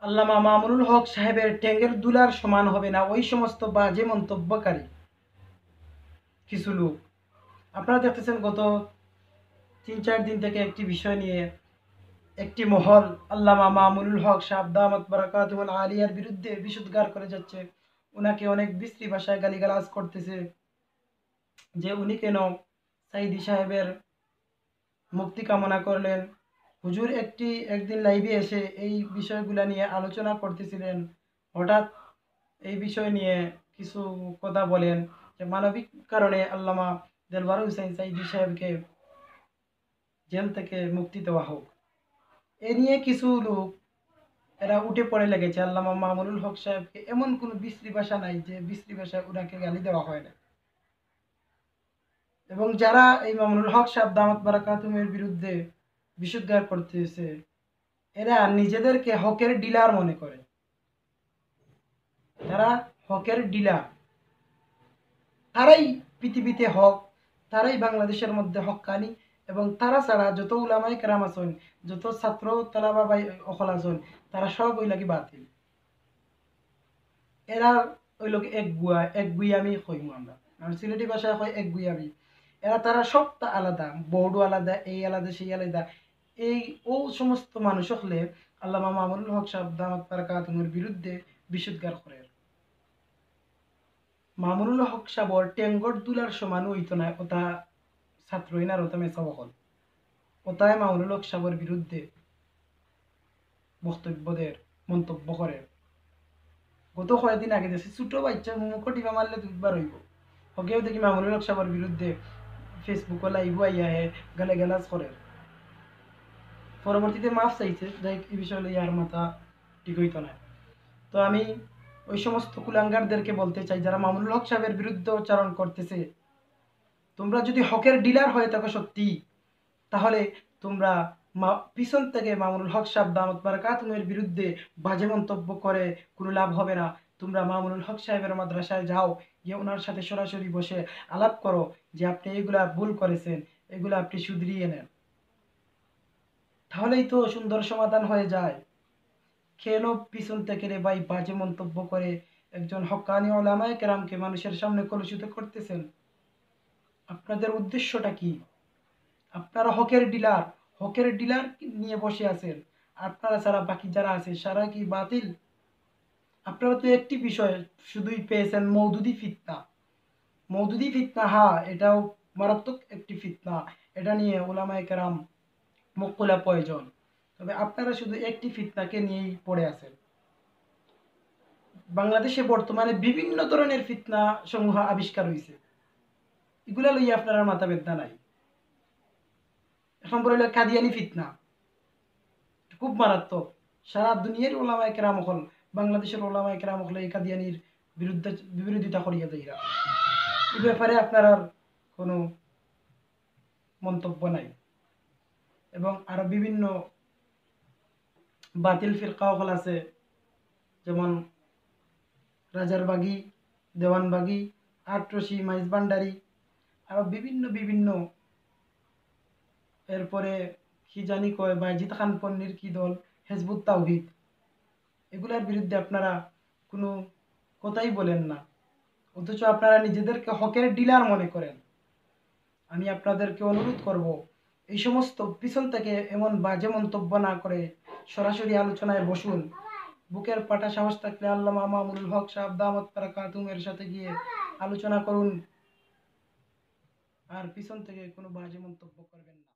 আল্লামা মামুনুল হক সাহেবের ঠ্যাঙ্গের দুলার সমান হবে না ওই সমস্ত বাজে মন্তব্যকারী কিছু লোক। আপনারা দেখতেছেন গত ৩-৪ দিন থেকে একটি বিষয় নিয়ে একটি মহল আল্লামা মামুনুল হক সাহেব দামাত বারাকাতুহুল আলিয়ার বিরুদ্ধে বিষোদ্গার করে যাচ্ছে। উনাকে অনেক বিশ্রী ভাষায় গালিগালাজ করতেছে যে উনি কেন সাইদি সাহেবের মুক্তি কামনা করলেন। হুজুর একদিন লাইভে এসে এই বিষয়গুলা নিয়ে আলোচনা করতেছিলেন। হঠাৎ এই বিষয় নিয়ে কিছু কথা বলেন যে মানবিক কারণে আল্লামা দেলওয়ার হুসাইন সাইদি সাহেবকে জেল থেকে মুক্তি দেওয়া হোক। এ নিয়ে কিছু লোক এরা উঠে পড়ে লেগেছে। আল্লামা মামুনুল হক সাহেবকে এমন কোনো বিশ্রী ভাষা নাই যে বিশ্রী ভাষায় ওনাকে গালি দেওয়া হয় না। এবং যারা এই মামুনুল হক সাহেব দামাত বারাকাতুমের বিরুদ্ধে বিষোদ্গার করতেছে এরা নিজেদেরকে হকের ডিলার মনে করে। তারা হকের ডিলার, তারাই পৃথিবীতে হক, তারাই বাংলাদেশের মধ্যে হক্কানি। এবং তারা ছাড়া যত উলামায়ে কেরাম আছেন, যত ছাত্র তালাবা ভাই অকল আছেন, তারা সব ওই লাগি বাতিল। এরা ওই লোক এক গুয়ামি কইমু আমরা, আর সিলেটি ভাষায় কয় এক গুয়ামি। তারা সবটা আলাদা, বড় আলাদা, এই আলাদা সেই আলাদা। এই ও সমস্ত মানুষ হলে আল্লামা মামুনুল হক সাহেব দামাত বারাকাতুহুর বিরুদ্ধে বিষোদ্গার করে। মামুনুল হক সাবর টেঙ্গর দুলার সমান হইতো না ওটা ছাত্রই না ওটা মেসা বহল ওটাই মামুনুল হক সাবর বিরুদ্ধে বক্তব্যদের মন্তব্য করে। গত কয়েকদিন আগে দেখছি ছোট বাচ্চা মুখ টিপা মারলে দুবার হইব। হকেও দেখি মামুনুল হক সাবর বিরুদ্ধে ফেসবুক লাইভ আইয়া হে গালে গালাজ করে। পরবর্তীতে মাফ চাইছে, যাই এই বিষয়ে আর মাথা ঠিক হইতো না। তো আমি ওই সমস্ত কুলাঙ্গারদেরকে বলতে চাই যারা মামুনুল হক সাহেবের বিরুদ্ধে উচ্চারণ করতেছে, তোমরা যদি হকের ডিলার হয়ে থাকো সত্যি, তাহলে তোমরা পিছন থেকে মামুনুল হক সাহেব দামাত বারাকাতুহুর বিরুদ্ধে বাজে মন্তব্য করে কোনো লাভ হবে না। তোমরা মামুনুল হক সাহেবের মাদ্রাসায় যাও, গিয়ে ওনার সাথে সরাসরি বসে আলাপ করো যে আপনি এগুলা ভুল করেছেন, এগুলা আপনি শুধরিয়ে নেন। তাহলেই তো সুন্দর সমাধান হয়ে যায়। কেন পিছন থেকে রে ভাই বাজে মন্তব্য করে একজন হক্কানি ওলামায়ে কেরামকে মানুষের সামনে কলুষিত করতেছেন? আপনাদের উদ্দেশ্যটা কি? আপনারা হকের ডিলার নিয়ে বসে আছেন। আপনারা ছাড়া বাকি যারা আছে সারা কি বাতিল? আপনারা তো একটি বিষয় শুধুই পেয়েছেন, মওদুদি ফিতনা। মওদুদি ফিতনা, হ্যাঁ এটাও মারাত্মক একটি ফিতনা। এটা নিয়ে উলামায়ে কেরাম মুখ খোলা প্রয়োজন। তবে আপনারা শুধু একটি ফিতনাকে নিয়েই পড়ে আছেন। বাংলাদেশে বর্তমানে বিভিন্ন ধরনের ফিতনা সমূহ আবিষ্কার হয়েছে, এগুলা লইয়া আপনারা মাথা ব্যথা নাই। এখন পরে হলো কাদিয়ানি ফিতনা, খুব মারাত্মক। সারা দুনিয়ার ওলামায়ে কেরাম হল, বাংলাদেশের ওলামায়ে কেরাম হল এই কাদিয়ানির বিরুদ্ধে বিরোধিতা করিয়া যাইরা। এই ব্যাপারে আপনার আর কোনো মন্তব্য নাই। এবং আরো বিভিন্ন বাতিল ফিরকা হল আছে, যেমন রাজারবাগী, দেওয়ানবাগী, আটরশি, মাইজবান্ডারি, আরো বিভিন্ন বিভিন্ন। এরপরে কি জানি কয় বাইজিদ খান পন্নির কি দল, হেজবুত তাওহিদ, এগুলার বিরুদ্ধে আপনারা কোনো কথাই বলেন না, অথচ আপনারা নিজেদেরকে হকের ডিলার মনে করেন। আমি আপনাদেরকে অনুরোধ করব, এই সমস্ত পিছন থেকে এমন বাজে মন্তব্য না করে সরাসরি আলোচনায় বসুন। বুকের পাটা সাহস থাকলে আল্লামা মামুনুল হক সাহেব দামাত বারাকাতুহুর সাথে গিয়ে আলোচনা করুন, আর পিছন থেকে কোনো বাজে মন্তব্য করবেন না।